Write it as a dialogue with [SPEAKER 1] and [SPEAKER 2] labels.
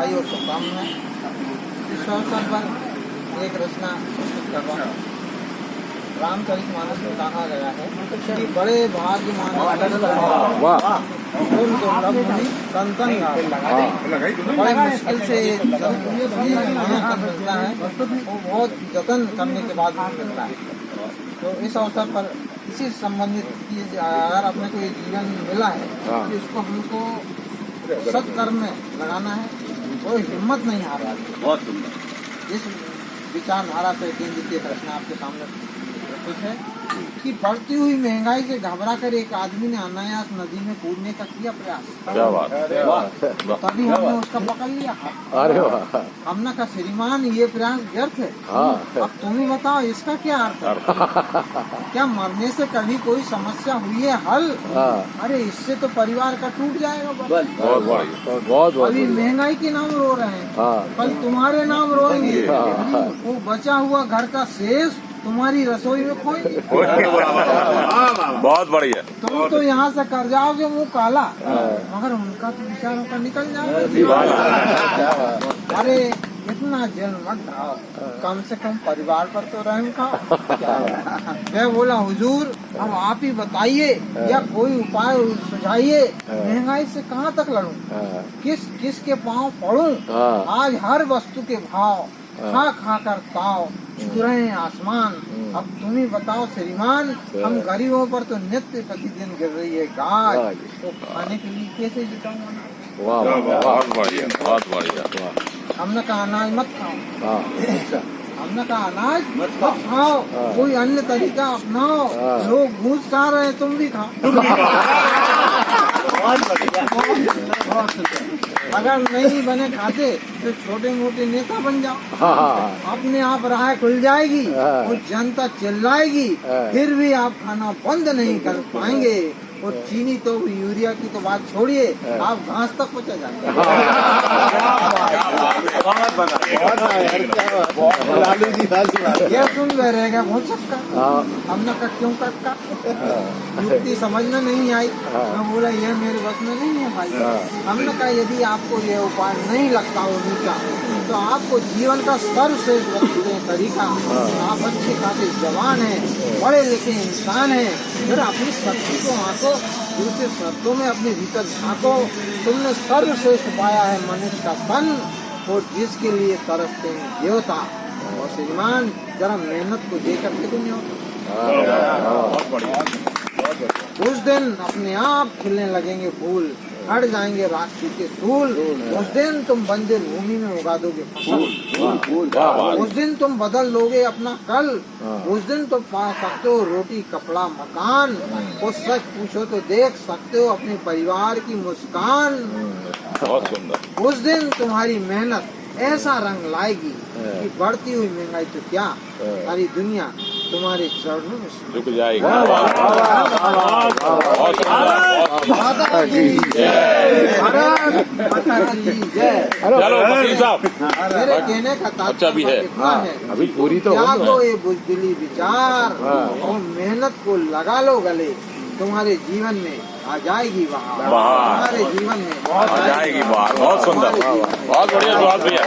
[SPEAKER 1] बधाई और शुभकामनाएं। इस अवसर पर एक रचना प्रस्तुत कर रहा हूँ। रामचरितमानस में कहा गया है कि बड़े भाग्यमान संतन बड़े मुश्किल से मिलता है, वो बहुत जतन करने के बाद मिलता है। तो इस अवसर पर इसी संबंधित की अगर अपने को ये जीवन मिला है तो इसको हमको सत्कर्म में लगाना है, कोई हिम्मत नहीं हार रहा है।
[SPEAKER 2] बहुत सुंदर।
[SPEAKER 1] इस विचारधारा पर केंद्रित एक रचना आपके सामने प्रस्तुत है कि बढ़ती हुई महंगाई से घबरा कर एक आदमी ने अनायास नदी में कूदने का किया प्रयास।
[SPEAKER 3] क्या बात।
[SPEAKER 1] तभी हमने उसका पकड़ लिया।
[SPEAKER 3] अरे वाह।
[SPEAKER 1] हमने कहा श्रीमान ये प्रयास व्यर्थ है। अब तुम ही बताओ इसका क्या अर्थ है? क्या मरने से कभी कोई समस्या हुई है हल? अरे इससे तो परिवार का टूट जाएगा।
[SPEAKER 3] बहुत
[SPEAKER 1] अभी महंगाई के नाम रो रहे हैं, कल तुम्हारे नाम रोएंगे। वो बचा हुआ घर का शेष तुम्हारी रसोई में खोएंगे।
[SPEAKER 3] बहुत बढ़िया।
[SPEAKER 1] तुम तो यहाँ से कर जाओगे मुँह काला, मगर उनका तो विचारों का निकल जाएगा। अरे इतना जल मत ढाओ, कम से कम परिवार पर तो रहम खाओ। मैं बोला हुजूर अब आप ही बताइए या कोई उपाय सुझाइए, महंगाई से कहाँ तक लड़ूं, किस के पाँव पड़ूं? आज हर वस्तु के भाव खा खा कर ताव छू रहे हैं आसमान। अब तुम ही बताओ श्रीमान, हम गरीबों पर तो नित्य प्रतिदिन गिर रही है गाज, तो खाने के लिए कैसे जुटाऊंगा?
[SPEAKER 3] बहुत बढ़िया, बहुत बढ़िया।
[SPEAKER 1] हमने कहा अनाज मत खाओ। हमने कहा अनाज मत खाओ, कोई अन्य तरीका अपनाओ। लोग घूस खा रहे हैं, तुम भी खाओ। अगर नहीं बने खाते तो छोटे मोटे नेता बन जाओ। अपने आप राह खुल जाएगी, वो जनता चिल्लाएगी, फिर भी आप खाना बंद नहीं कर पाएंगे। और चीनी तो यूरिया की तो बात छोड़िए, आप घास तक पहुँचा जाएंगे। ये सुन रह गया बहुत सबका। हमने कहा क्यों कटका? युक्ति समझ में नहीं आई। मैं बोला ये मेरे बस में नहीं है भाई। हमने कहा यदि आपको ये उपाय नहीं लगता उन्हीं का, तो आपको जीवन का सर्वश्रेष्ठ तरीका, आप अच्छे खासे जवान हैं, पढ़े लिखे इंसान हैं, फिर अपनी शक्ति को आंको, दूसरे शब्दों में अपने भीतर झांको। तुमने सर्वश्रेष्ठ पाया है मनुष्य का तन, और जिसके लिए तरसते हैं देवता। और श्रीमान जरा मेहनत को देकर के दुनिया उस दिन अपने आप खिलने लगेंगे फूल, हट जाएंगे राष्ट्र के धूल। उस दिन तुम बंजर भूमि में उगा दोगे फसल। उस दिन तुम बदल लोगे अपना कल। उस दिन तुम पा सकते हो रोटी कपड़ा मकान। और सच पूछो तो देख सकते हो अपने परिवार की मुस्कान।
[SPEAKER 3] बहुत सुंदर।
[SPEAKER 1] उस दिन तुम्हारी मेहनत ऐसा रंग लाएगी कि बढ़ती हुई महंगाई तो क्या, सारी दुनिया तुम्हारे चरणों में
[SPEAKER 3] झुक जाएगी।
[SPEAKER 1] माता की जय।
[SPEAKER 3] चलो वकील साहब,
[SPEAKER 1] मेरे कहने का तात्पर्य इतना है,
[SPEAKER 3] अभी पूरी तो
[SPEAKER 1] त्यागो ये बुजदिली विचार और मेहनत को लगा लो गले, तुम्हारे जीवन में आ जाएगी बाहर। तुम्हारे जीवन में
[SPEAKER 3] आ जाएगी बाहर। बहुत सुंदर, बहुत बढ़िया जवाब भैया।